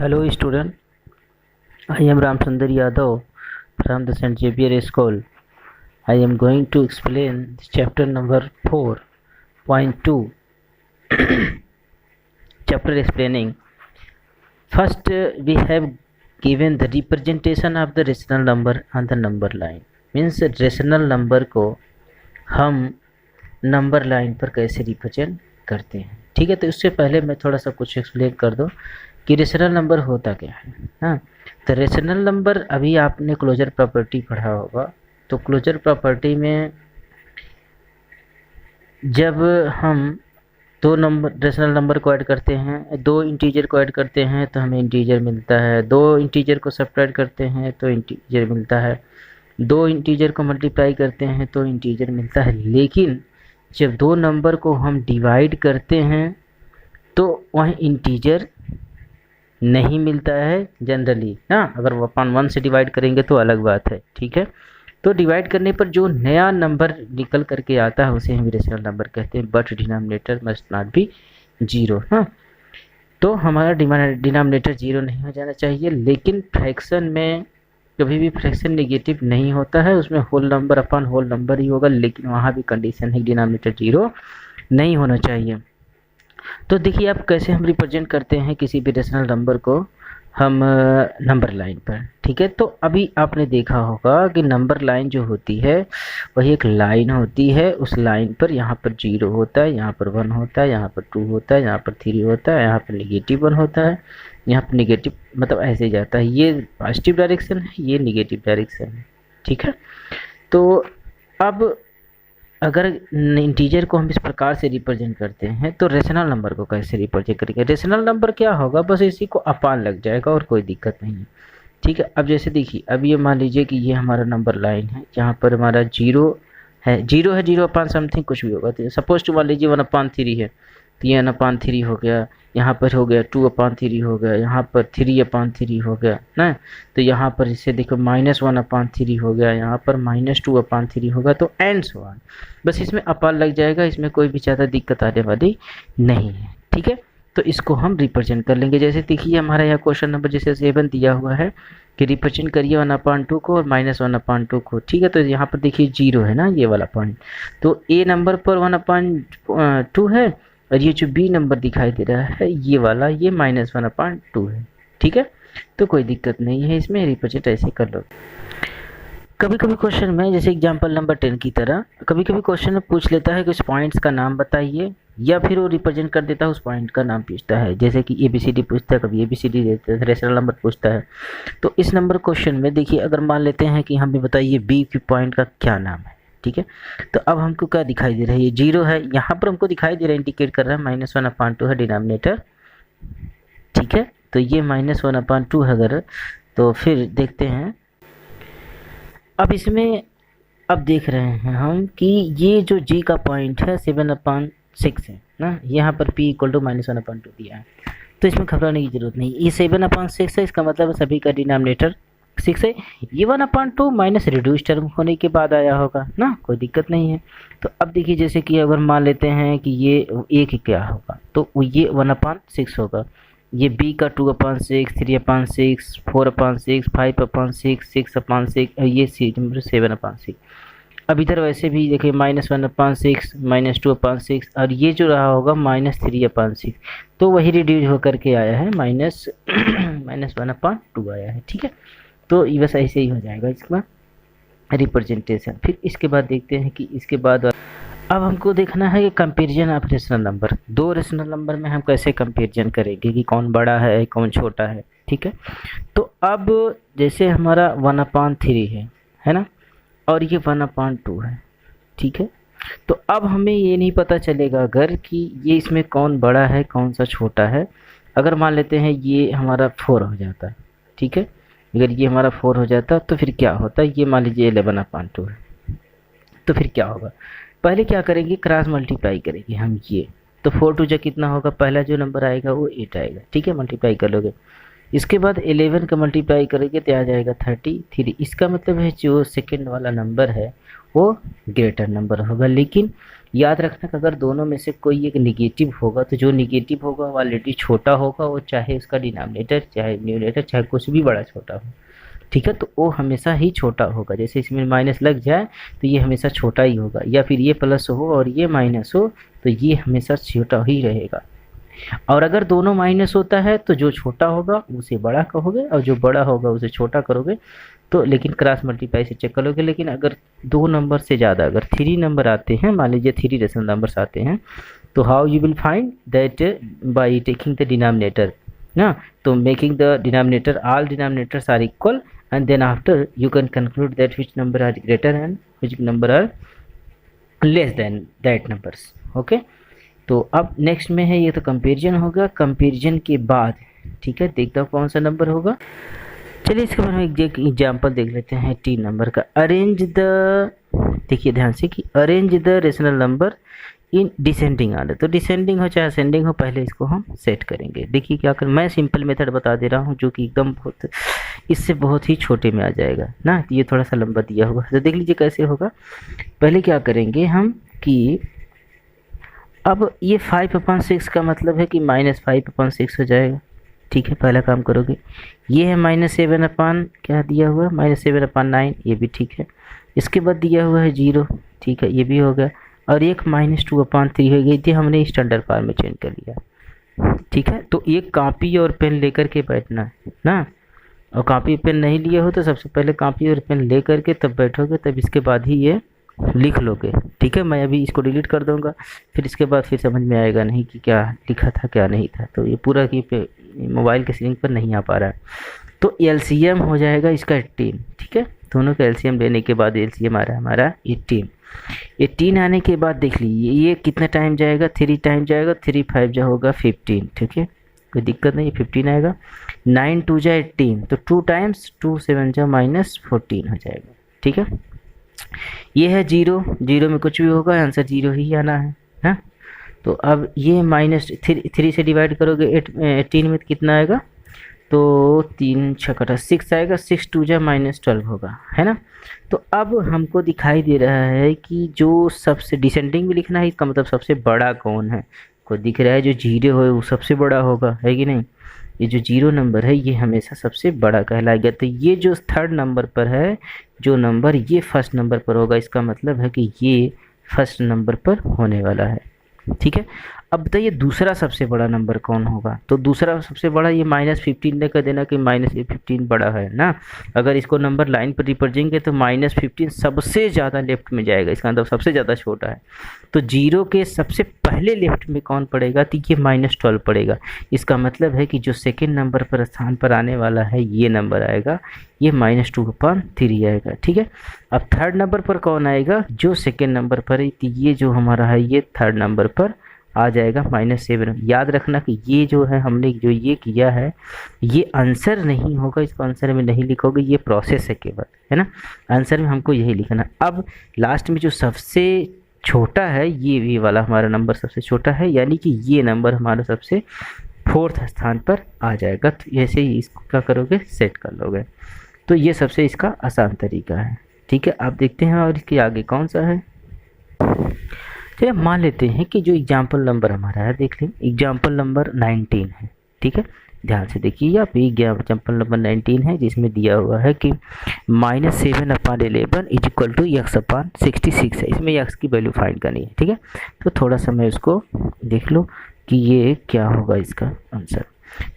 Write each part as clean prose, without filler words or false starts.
Hello student, I am Ramsundar Yadav from the St. Xavier School. I am going to explain chapter number 4.2. Chapter explaining. First, we have given the representation of the rational number on the number line. Means rational number को हम number line पर कैसे represent करते हैं। ठीक है, तो इससे पहले मैं थोड़ा सा कुछ एक्सप्लेन कर दूं कि रेशनल नंबर होता क्या है। हाँ, तो रेशनल नंबर अभी आपने क्लोजर प्रॉपर्टी पढ़ा होगा। तो क्लोजर प्रॉपर्टी में जब हम दो नंबर रेशनल नंबर को ऐड करते हैं, दो इंटीजर को ऐड करते हैं तो हमें इंटीजर मिलता है, दो इंटीजर को सब्ट्रैक्ट करते हैं तो इंटीजर मिलता है, दो इंटीजर को मल्टीप्लाई करते हैं तो इंटीजर मिलता है। लेकिन जब दो नंबर को हम डिवाइड करते हैं तो वह इंटीजर नहीं मिलता है जनरली। हाँ, अगर वो अपन 1 से डिवाइड करेंगे तो अलग बात है। ठीक है, तो डिवाइड करने पर जो नया नंबर निकल करके आता है उसे हम रेशनल नंबर कहते हैं, but denominator must not be 0। हाँ, तो हमारा डिनोमिनेटर 0 नहीं हो जाना चाहिए। लेकिन फ्रैक्शन में कभी भी फ्रैक्शन नेगेटिव नहीं होता है, उसमें whole number upon whole number ही होगा। लेकिन वहाँ भी कंडीशन है डिनोमिनेटर 0 नहीं होना चाहिए। तो देखिए आप कैसे हम रिप्रेजेंट करते हैं किसी भी रेशनल नंबर को हम नंबर लाइन पर। ठीक है, तो अभी आपने देखा होगा कि नंबर लाइन जो होती है वही एक लाइन होती है। उस लाइन पर यहाँ पर 0 होता है, यहाँ पर 1 होता है, यहाँ पर 2 होता है, यहाँ पर 3 होता है, यहाँ पर -1 होता है, यहाँ पर नेगेटिव, मतलब ऐसे जाता है। ये पॉजिटिव डायरेक्शन है, ये नेगेटिव डायरेक्शन है। ठीक है, तो अब अगर इंटीजर को हम इस प्रकार से रिप्रेजेंट करते हैं तो रेशनल नंबर को कैसे रिप्रेजेंट करेंगे। रेशनल नंबर क्या होगा, बस इसी को अपान लग जाएगा और कोई दिक्कत नहीं है। ठीक है, अब जैसे देखिए, अब ये मान लीजिए कि ये हमारा नंबर लाइन है, जहाँ पर हमारा 0 है, 0 अपान समथिंग कुछ भी होगा। तो सपोज टू मान लीजिए 1/3 है, तो ये 1/3 हो गया, यहाँ पर हो गया 2/3 हो गया, यहाँ पर 3/3 हो गया ना। तो यहाँ पर इसे देखो -1/3 हो गया, यहाँ पर -2/3 होगा, तो एंड सो ऑन। बस इसमें अपान लग जाएगा, इसमें कोई भी ज़्यादा दिक्कत आने वाली नहीं है। ठीक है, तो इसको हम रिप्रेजेंट कर लेंगे। जैसे देखिए हमारा यहाँ क्वेश्चन नंबर जैसे 7 दिया हुआ है कि रिप्रेजेंट करिए 1/2 को और -1/2 को। ठीक है, तो यहाँ पर देखिए 0 है ना, ये वाला पॉइंट। तो ए नंबर पर 1/2 है और ये जो बी नंबर दिखाई दे रहा है ये वाला, ये -1/2 है। ठीक है, तो कोई दिक्कत नहीं है, इसमें रिप्रेजेंट ऐसे कर लो। कभी कभी क्वेश्चन में जैसे एग्जांपल नंबर 10 की तरह कभी कभी क्वेश्चन में पूछ लेता है कि उस पॉइंट्स का नाम बताइए, या फिर वो रिप्रेजेंट कर देता है उस पॉइंट का नाम पूछता है। जैसे कि ABCD पूछता है, कभी ABCD देता है, रेशनल नंबर पूछता है। तो इस नंबर क्वेश्चन में देखिए, अगर मान लेते हैं कि हमें बताइए बी की पॉइंट का क्या नाम है। ठीक है, तो अब हमको क्या दिखाई दे रहा है, ये 0 है, यहाँ पर हमको दिखाई दे रहा है, इंडिकेट कर रहा है -1/2 है डिनोमिनेटर। ठीक है, तो ये -1/2 है अगर, तो फिर देखते हैं अब इसमें, अब देख रहे हैं हम कि ये जो जी का पॉइंट है 7/6 है ना, यहाँ पर p = -1/2 दिया है। तो इसमें घबराने की जरूरत नहीं, ये 7/6 है, इसका मतलब सभी का डिनोमिनेटर 6 है। ये 1/2 माइनस रिड्यूस टर्म होने के बाद आया होगा ना, कोई दिक्कत नहीं है। तो अब देखिए जैसे कि अगर मान लेते हैं कि ये एक क्या होगा, तो ये 1/6 होगा, ये b का 2/6, 3/6, 4/6, 5/6, 6/6 और ये सी नंबर 7/6। अब इधर वैसे भी देखिए -1/6, -2/6 और ये जो रहा होगा -3/6, तो वही रिड्यूस होकर के आया है -1/2 आया है। ठीक है, तो ये बस ऐसे ही हो जाएगा इसका रिप्रेजेंटेशन। फिर इसके बाद देखते हैं कि इसके बाद अब हमको देखना है कि कंपैरिजन ऑफ रेशनल नंबर। दो रेशनल नंबर में हम कैसे कंपैरिजन करेंगे कि कौन बड़ा है कौन छोटा है। ठीक है, तो अब जैसे हमारा 1/3 है ना, और ये 1/2 है। ठीक है, तो अब हमें ये नहीं पता चलेगा अगर कि ये इसमें कौन बड़ा है कौन सा छोटा है। अगर मान लेते हैं ये हमारा 4 हो जाता है। ठीक है, अगर ये हमारा 4 हो जाता तो फिर क्या होता है, ये मान लीजिए 11/2 है, तो फिर क्या होगा, पहले क्या करेंगे, क्रॉस मल्टीप्लाई करेंगे हम ये। तो 4 2 कितना होगा, पहला जो नंबर आएगा वो 8 आएगा। ठीक है, मल्टीप्लाई कर लोगे, इसके बाद 11 का मल्टीप्लाई करेंगे तो आ जाएगा 33। इसका मतलब है जो सेकंड वाला नंबर है वो ग्रेटर नंबर होगा। लेकिन याद रखना कि अगर दोनों में से कोई एक निगेटिव होगा तो जो निगेटिव होगा वो ऑलरेडी छोटा होगा, वो चाहे उसका डिनोमिनेटर चाहे न्यूमरेटर चाहे कुछ भी बड़ा छोटा हो, ठीक है, तो वो हमेशा ही छोटा होगा। जैसे इसमें माइनस लग जाए तो ये हमेशा छोटा ही होगा, या फिर ये प्लस हो और ये माइनस हो तो ये हमेशा छोटा ही रहेगा। और अगर दोनों माइनस होता है तो जो छोटा होगा उसे बड़ा कहोगे और जो बड़ा होगा उसे छोटा करोगे। तो लेकिन क्रॉस मल्टीप्लाई से चेक करोगे। लेकिन अगर दो नंबर से ज़्यादा, अगर 3 नंबर आते हैं, मान लीजिए 3 रेशनल नंबर्स आते हैं, तो how you will find that, by taking the denominator ना, तो making the denominator, all denominators are equal, and then after you can conclude that which number are greater and which number are less than that numbers। Okay, तो अब next में है, ये तो comparison होगा। Comparison के बाद ठीक है, देखता हूँ कौन सा नंबर होगा। चलिए इसके बाद हम एक एग्जाम्पल देख लेते हैं 3 नंबर का। अरेंज द, देखिए ध्यान से कि arrange the rational number in descending order, तो डिसेंडिंग हो चाहे असेंडिंग हो, पहले इसको हम सेट करेंगे। देखिए क्या कर, मैं सिंपल मेथड बता दे रहा हूँ जो कि एकदम बहुत, इससे बहुत ही छोटे में आ जाएगा ना, तो ये थोड़ा सा लंबा दिया होगा, तो देख लीजिए कैसे होगा। पहले क्या करेंगे हम कि अब ये 5/6 का मतलब है कि -5/6 हो जाएगा, ठीक है, पहला काम करोगे। ये है -7 अपान क्या दिया हुआ, -7/9, ये भी ठीक है। इसके बाद दिया हुआ है 0, ठीक है, ये भी हो गया। और एक -2/3 हो गई थी, हमने स्टैंडर्ड फॉर्म में चेंज कर लिया, ठीक है। तो एक कॉपी और पेन लेकर के बैठना है ना, और कॉपी पेन नहीं लिए हो तो सबसे पहले कॉपी और पेन ले करके तब बैठोगे, तब इसके बाद ही ये लिख लोगे, ठीक है। मैं अभी इसको डिलीट कर दूंगा, फिर इसके बाद फिर समझ में आएगा नहीं कि क्या लिखा था क्या नहीं था, तो ये पूरा की मोबाइल के स्क्रीन पर नहीं आ पा रहा है। तो एलसीएम हो जाएगा इसका 18, ठीक है। दोनों का एलसीएम लेने के बाद एलसीएम आ रहा है हमारा 18। 18 आने के बाद देख लीजिए ये कितना टाइम जाएगा, 3 टाइम जाएगा, 3 5 जो होगा 15, ठीक है, कोई दिक्कत नहीं, 15 आएगा। 9 2 जा 18, तो 2 टाइम्स 2 7 जा -14 हो जाएगा, ठीक है। ये है 0, 0 में कुछ भी होगा आंसर 0 ही आना है ना। तो अब ये -3 से डिवाइड करोगे 18 में कितना आएगा, तो 3 6 6 आएगा, 6 2 जा -12 होगा, है ना। तो अब हमको दिखाई दे रहा है कि जो सबसे डिसेंडिंग में लिखना है, इसका मतलब सबसे बड़ा कौन है, को दिख रहा है जो 0 है वो सबसे बड़ा होगा, है कि नहीं। ये जो 0 नंबर है ये हमेशा सबसे बड़ा कहलाएगा। तो ये जो 3rd नंबर पर है जो नंबर, ये 1st नंबर पर होगा, इसका मतलब है कि ये 1st नंबर पर होने वाला है, ठीक है। अब बताइए दूसरा सबसे बड़ा नंबर कौन होगा, तो दूसरा सबसे बड़ा ये -15 लेकर देना कि -15 बड़ा है ना। अगर इसको नंबर लाइन पर रिप्रेजेंटेंगे तो -15 सबसे ज़्यादा लेफ्ट में जाएगा, इसका मतलब सबसे ज़्यादा छोटा है। तो 0 के सबसे पहले लेफ्ट में कौन पड़ेगा, तो ये -12 पड़ेगा। इसका मतलब है कि जो 2nd नंबर पर स्थान पर आने वाला है ये नंबर आएगा, ये -2/3 आएगा, ठीक है। अब 3rd नंबर पर कौन आएगा, जो 2nd नंबर पर है, तो ये जो हमारा है ये 3rd नंबर पर आ जाएगा -7। याद रखना कि ये जो है हमने जो ये किया है ये आंसर नहीं होगा, इसको आंसर में नहीं लिखोगे, ये प्रोसेस है केवल, है ना। आंसर में हमको यही लिखना। अब लास्ट में जो सबसे छोटा है ये वाला हमारा नंबर सबसे छोटा है, यानी कि ये नंबर हमारा सबसे 4th स्थान पर आ जाएगा। तो ऐसे ही इसको क्या करोगे, सेट कर लोगे। तो ये सबसे इसका आसान तरीका है, ठीक है। आप देखते हैं और इसके आगे कौन सा है। चलिए मान लेते हैं कि जो एग्जाम्पल नंबर हमारा है, देख लें एग्जाम्पल नंबर 19 है, ठीक है। ध्यान से देखिए आप, ये एग्जाम्पल नंबर 19 है जिसमें दिया हुआ है कि -7/11 = x/66 है। इसमें x की वैल्यू फाइंड करनी है, ठीक है। तो थोड़ा सा मैं उसको देख लो कि ये क्या होगा इसका आंसर।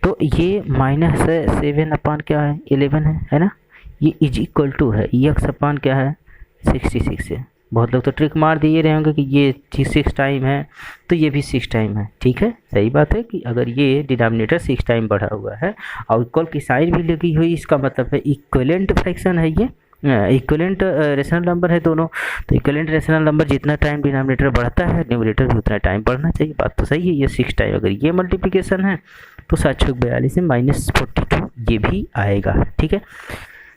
तो ये -7 क्या है 11 है ना। ये = है x/ क्या है 66 है। बहुत लोग तो ट्रिक मार दिए रहे होंगे कि ये 6 टाइम है तो ये भी 6 टाइम है, ठीक है। सही बात है कि अगर ये डिनोमिनेटर 6 टाइम बढ़ा हुआ है और इक्वल की साइन भी लगी हुई, इसका मतलब है इक्विवेलेंट फ्रैक्शन है, ये इक्विवेलेंट रेशनल नंबर है दोनों। तो इक्विवेलेंट रेशनल नंबर जितना टाइम डिनोमिनेटर बढ़ता है न्यूमरेटर भी उतना टाइम बढ़ना चाहिए। बात तो सही है, ये 6 टाइम अगर ये मल्टीप्लिकेशन है तो 7×42 में -42 ये भी आएगा, ठीक है।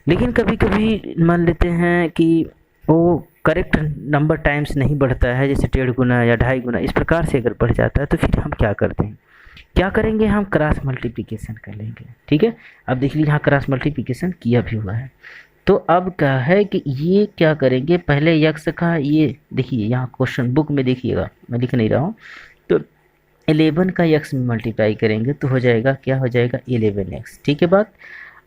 लेकिन कभी कभी मान लेते हैं कि वो करेक्ट नंबर टाइम्स नहीं बढ़ता है, जैसे 1.5 गुना या 2.5 गुना इस प्रकार से अगर बढ़ जाता है तो फिर हम क्या करते हैं, क्या करेंगे, हम क्रॉस मल्टीप्लिकेशन कर लेंगे, ठीक है। अब देख लीजिए यहाँ क्रॉस मल्टीप्लिकेशन किया भी हुआ है। तो अब क्या है कि ये क्या करेंगे, पहले यक्स का ये देखिए, यहाँ क्वेश्चन बुक में देखिएगा, मैं लिख नहीं रहा हूँ। तो 11 का यक्स में मल्टीप्लाई करेंगे तो हो जाएगा, क्या हो जाएगा, 11x। ठीक है बात।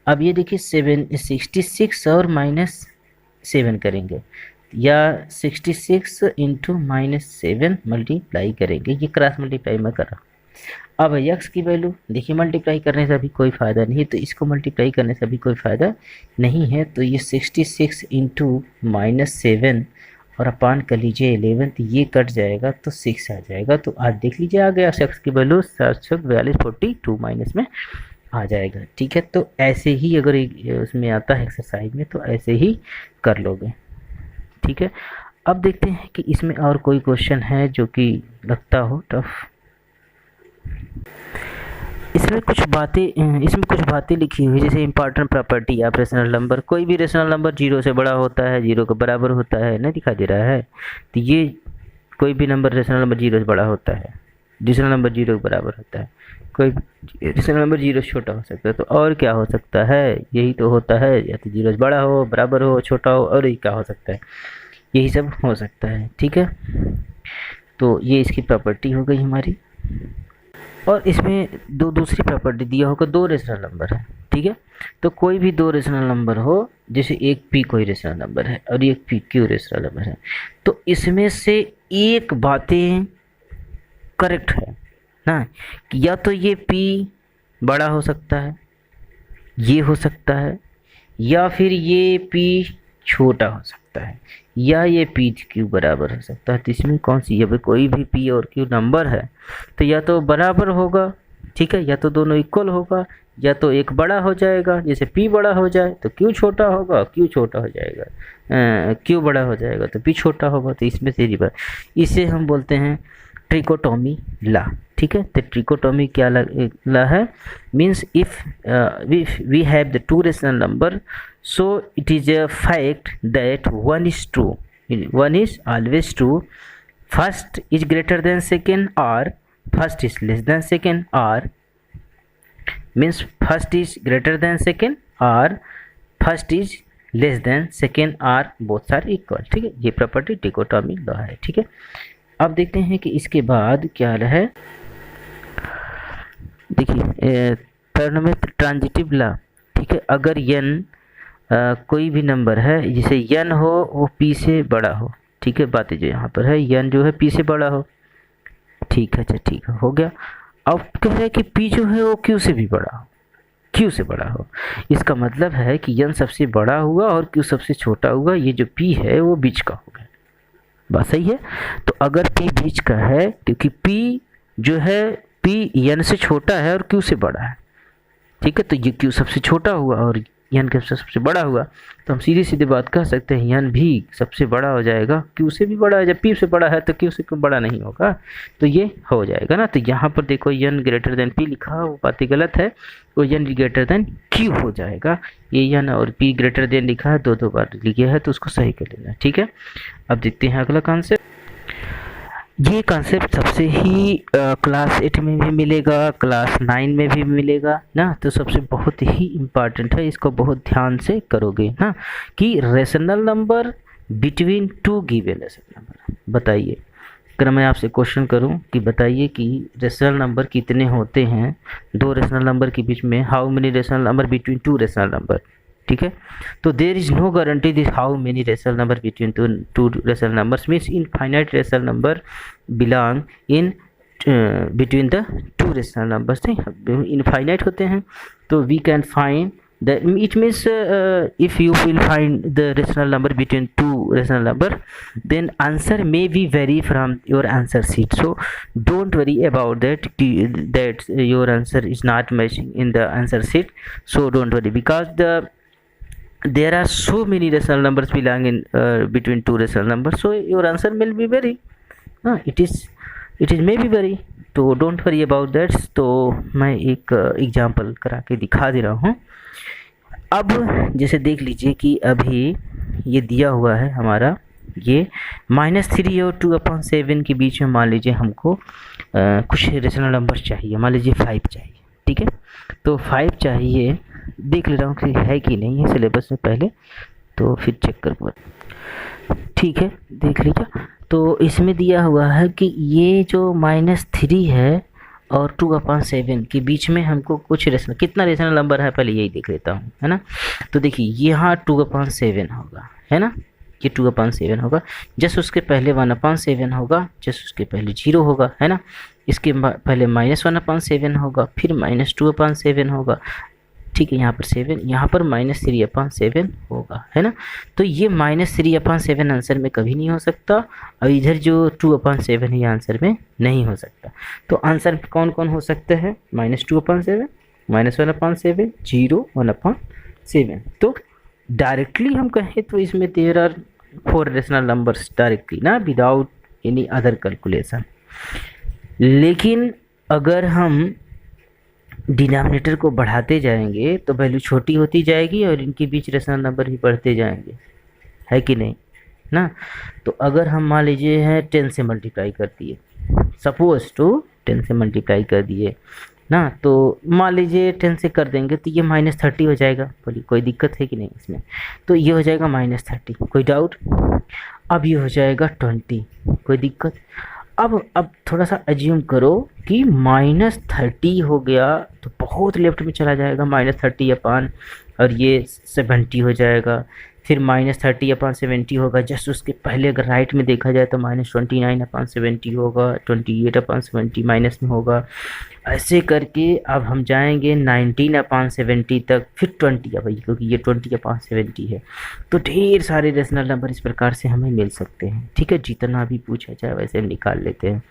अब ये देखिए 66 और -7 करेंगे, या 66 इंटू -7 मल्टीप्लाई करेंगे, ये क्रॉस मल्टीप्लाई मैं कर रहा हूँ। अब यक्स की वैल्यू देखिए, मल्टीप्लाई करने से अभी कोई फ़ायदा नहीं, तो इसको मल्टीप्लाई करने से अभी कोई फ़ायदा नहीं है। तो ये 66 इंटू -7 और अपान कर लीजिए 11, तो ये कट जाएगा तो 6 आ जाएगा। तो आज देख लीजिए आ गया यक्स की वैल्यू 742 माइनस में आ जाएगा। ठीक है, तो ऐसे ही अगर उसमें आता है एक्सरसाइज में तो ऐसे ही कर लोगे। ठीक है, अब देखते हैं कि इसमें और कोई क्वेश्चन है जो कि लगता हो टफ। इसमें कुछ बातें लिखी हुई, जैसे important property of rational number. कोई भी रेशनल नंबर 0 से बड़ा होता है, 0 के बराबर होता है, नहीं दिखाई दे रहा है। तो ये कोई भी नंबर रेशनल नंबर 0 से बड़ा होता है, रेशनल नंबर 0 के बराबर होता है। कोई रेशनल नंबर 0 से छोटा हो सकता है, तो और क्या हो सकता है, यही तो होता है, या तो 0 से बड़ा हो, बराबर हो, छोटा हो, और ये क्या हो सकता है, यही सब हो सकता है। ठीक है, तो ये इसकी प्रॉपर्टी हो गई हमारी। और इसमें दूसरी प्रॉपर्टी दिया होगा, 2 रेशनल नंबर है। ठीक है, तो कोई भी 2 रेशनल नंबर हो, जैसे एक पी कोई रेशनल नंबर है और एक पी क्यू रेशनल नंबर है, तो इसमें से एक बातें करेक्ट है ना, कि या तो ये पी बड़ा हो सकता है, ये हो सकता है, या फिर ये पी छोटा हो सकता है, या ये पी क्यू बराबर हो सकता है। तो इसमें कौन सी है भाई, कोई भी पी और क्यू नंबर है तो या तो बराबर होगा, ठीक है, या तो दोनों इक्वल होगा, या तो एक बड़ा हो जाएगा, जैसे पी बड़ा हो जाए तो क्यू छोटा होगा, क्यू छोटा हो जाएगा, क्यू बड़ा हो जाएगा तो पी छोटा होगा। तो इसमें से रिवर, इसे हम बोलते हैं ट्रिकोटोमी ला। ठीक है, तो ट्रिकोटोमी क्या ला है, means if we have the 2 rational number, so it is a fact that one is true, one is always true, first is greater than second, or first is less than second, or means first is greater than second or first is less than second, or both are equal। ठीक है, ये property dichotomy law है। ठीक है, अब देखते हैं कि इसके बाद क्या है। देखिए थर्ड में ट्रांजिटिव लॉ। ठीक है, अगर n कोई भी नंबर है, जैसे n हो वो p से बड़ा हो, ठीक है, बातें जो यहाँ पर है n जो है p से बड़ा हो, ठीक है, अच्छा ठीक है, हो गया। अब कह रहे हैं कि p जो है वो q से भी बड़ा हो, q से बड़ा हो, इसका मतलब है कि n सबसे बड़ा हुआ और q सबसे छोटा हुआ, ये जो p है वो बीच का होगा। बात सही है। तो अगर p बीच का है, क्योंकि p जो है p n से छोटा है और q से बड़ा है, ठीक है, तो ये q सबसे छोटा हुआ और n के सबसे बड़ा हुआ, तो हम सीधी सीधी बात कह सकते हैं n भी सबसे बड़ा हो जाएगा, q से भी बड़ा है। जब p से बड़ा है तो q से क्यों बड़ा नहीं होगा, तो ये हो जाएगा ना। तो यहाँ पर देखो n ग्रेटर देन p लिखा, वो बात गलत है, वो n ग्रेटर देन q हो जाएगा। ये n और p ग्रेटर देन लिखा है, दो बार लिखा है, तो उसको सही कर लेना। ठीक है, अब देखते हैं अगला कॉन्सेप्ट। ये कॉन्सेप्ट सबसे ही क्लास 8 में भी मिलेगा, क्लास 9 में भी मिलेगा ना, तो सबसे बहुत ही इम्पॉर्टेंट है, इसको बहुत ध्यान से करोगे ना, कि rational number between 2 given rational number. बताइए, अगर मैं आपसे क्वेश्चन करूं कि बताइए कि रेशनल नंबर कितने होते हैं 2 रेशनल नंबर के बीच में, how many rational number between 2 rational number. ठीक है, तो there is no guarantee this how many rational number between two rational numbers, means infinite rational number belong in between the 2 rational numbers. Infinite होते हैं, तो we can find the, it means if you will find the rational number between 2 rational number, then answer may be vary from your answer sheet, so don't worry about that your answer is not matching in the answer sheet. So don't worry, because there are so many rational numbers belong in between 2 rational numbers, so your answer will be vary, it is may be vary, तो don't worry about that. तो मैं एक example करा के दिखा दे रहा हूँ। अब जैसे देख लीजिए कि अभी ये दिया हुआ है हमारा, ये -3 और 2/7 के बीच में मान लीजिए हमको कुछ रेशनल नंबर चाहिए, मान लीजिए 5 चाहिए। ठीक है, तो 5 चाहिए देख ले रहा हूँ कि है कि नहीं है सिलेबस में पहले, तो फिर चेक करूँगा। ठीक है, देख लीजिए। तो इसमें दिया हुआ है कि ये जो -3 है और 2/7 के बीच में हमको कुछ रेशनल, कितना रेशनल नंबर है पहले यही देख लेता हूँ, है ना। तो देखिए यहाँ 2/7 होगा, है ना, ये 2/7 होगा। जस्ट उसके पहले 1/7 होगा, जस्ट उसके पहले 0 होगा, है ना। इसके पहले -1/7 होगा, फिर -2/7 होगा। ठीक है, यहाँ पर 7, यहाँ पर -3/7 होगा, है ना। तो ये -3/7 आंसर में कभी नहीं हो सकता, और इधर जो 2/7 है ये आंसर में नहीं हो सकता। तो आंसर कौन कौन हो सकते हैं? -2/7, -1/7, 0, 1/7। तो डायरेक्टली हम कहें तो इसमें there are 4 rational numbers directly ना, विदाउट एनी अदर कैलकुलेशन। लेकिन अगर हम डिनोमिनेटर को बढ़ाते जाएंगे तो वैल्यू छोटी होती जाएगी और इनके बीच रेशनल नंबर भी बढ़ते जाएंगे, है कि नहीं ना। तो अगर हम मान लीजिए है 10 से मल्टीप्लाई कर दिए, सपोज टू 10 से मल्टीप्लाई कर दिए ना, तो मान लीजिए 10 से कर देंगे तो ये -30 हो जाएगा। बोलिए कोई दिक्कत है कि नहीं इसमें? तो ये हो जाएगा -30, कोई डाउट? अब ये हो जाएगा 20, कोई दिक्कत? अब थोड़ा सा एज्यूम करो कि -30 हो गया तो बहुत लेफ्ट में चला जाएगा, -30 और ये 70 हो जाएगा। फिर -30/70 होगा, जस्ट उसके पहले अगर राइट में देखा जाए तो -29/70 होगा, 28/70 माइनस में होगा। ऐसे करके अब हम जाएंगे 19/70 तक, फिर 20 भाई, क्योंकि ये 20/70 है। तो ढेर सारे रेशनल नंबर इस प्रकार से हमें मिल सकते हैं। ठीक है, जितना भी पूछा जाए वैसे हम निकाल लेते हैं।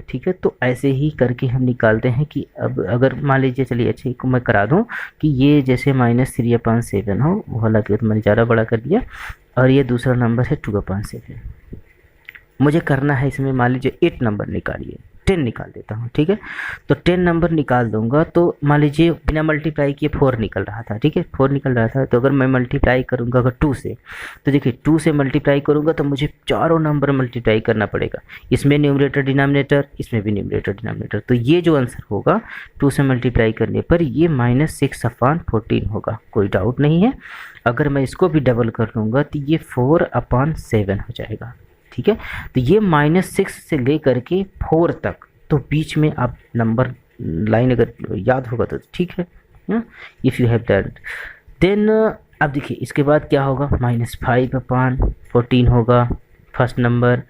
ठीक है, तो ऐसे ही करके हम निकालते हैं कि अब अगर मान लीजिए, चलिए अच्छे को मैं करा दूं कि ये जैसे -3/7 हो, हालांकि तो मैंने ज़्यादा बड़ा कर दिया, और ये दूसरा नंबर है 2/7। मुझे करना है इसमें मान लीजिए 8 नंबर निकालिए, 10 निकाल देता हूँ। ठीक है, तो 10 नंबर निकाल दूंगा तो मान लीजिए बिना मल्टीप्लाई किए 4 निकल रहा था। ठीक है, 4 निकल रहा था, तो अगर मैं मल्टीप्लाई करूंगा अगर 2 से, तो देखिए 2 से मल्टीप्लाई करूंगा तो मुझे चारों नंबर मल्टीप्लाई करना पड़ेगा, इसमें न्यूमरेटर डिनोमिनेटर, इसमें भी न्यूमरेटर डिनोमिनेटर। तो ये जो आंसर होगा 2 से मल्टीप्लाई करने पर ये -6/14 होगा, कोई डाउट नहीं है। अगर मैं इसको भी डबल कर लूँगा तो ये 4/7 हो जाएगा। ठीक है, तो ये -6 से लेकर के 4 तक, तो बीच में आप नंबर लाइन अगर याद होगा तो ठीक है, if you have that then. अब देखिए इसके बाद क्या होगा, -5/14 होगा फर्स्ट नंबर,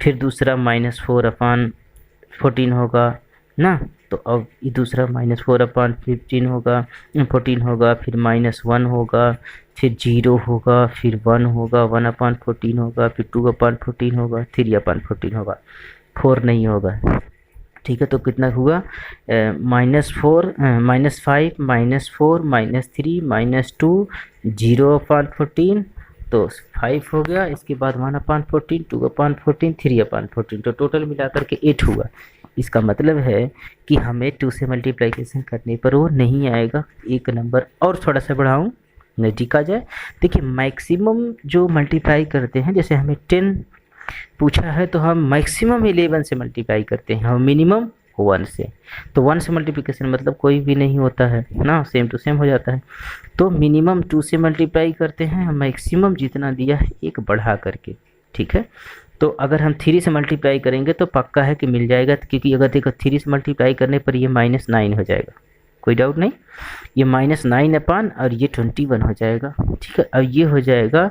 फिर दूसरा -4/14 होगा ना। तो अब ये दूसरा -4/15 होगा, 14 होगा, फिर -1 होगा, फिर 0 होगा, फिर 1 होगा, 1/14 होगा, फिर 2/14 होगा, 3/14 होगा, 4 नहीं होगा। ठीक है, तो कितना हुआ, -4, -5, -4, -3, -2, 0/14, तो 5 हो गया। इसके बाद 1/14, 2/14, 3/14, तो टोटल मिलाकर के 8 हुआ। इसका मतलब है कि हमें 2 से मल्टीप्लिकेशन करने पर वो नहीं आएगा। एक नंबर और थोड़ा सा बढ़ाऊँ, नज़दीक आ जाए। देखिए मैक्सिमम जो मल्टीप्लाई करते हैं, जैसे हमें 10 पूछा है तो हम मैक्सिमम 11 से मल्टीप्लाई करते हैं और मिनिमम 1 से। तो 1 से मल्टीप्लिकेशन मतलब कोई भी नहीं होता है ना, सेम टू सेम हो जाता है। तो मिनिमम 2 से मल्टीप्लाई करते हैं, मैक्सिमम जितना दिया है एक बढ़ा करके। ठीक है, तो अगर हम 3 से मल्टीप्लाई करेंगे तो पक्का है कि मिल जाएगा, क्योंकि अगर देखो 3 से मल्टीप्लाई करने पर ये -9 हो जाएगा, कोई डाउट नहीं। ये -9 और ये 21 हो जाएगा। ठीक है, अब ये हो जाएगा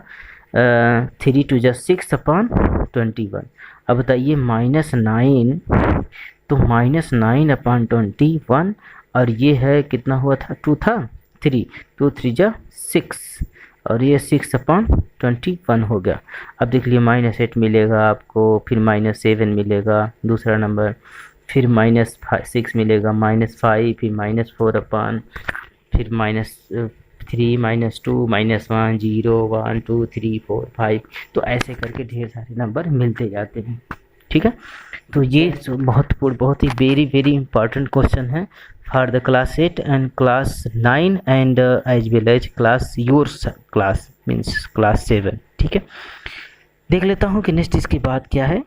3 2 जा 6/21। अब बताइए -9, तो -9/21, और ये है कितना हुआ था, 2 था, 3, 2 3 जा 6, और ये 6/21 हो गया। अब देख लिए -8 मिलेगा आपको, फिर -7 मिलेगा दूसरा नंबर, फिर -6 मिलेगा, -5, फिर -4, फिर -3, -2, -1, 0, 1 2 3 4 5, तो ऐसे करके ढेर सारे नंबर मिलते जाते हैं। ठीक है, तो ये बहुत ही वेरी वेरी इंपॉर्टेंट क्वेश्चन है for the class 8 and class 9 and as well as class yours class means class 7। ठीक है, देख लेता हूँ कि नेक्स्ट इसके बाद क्या है।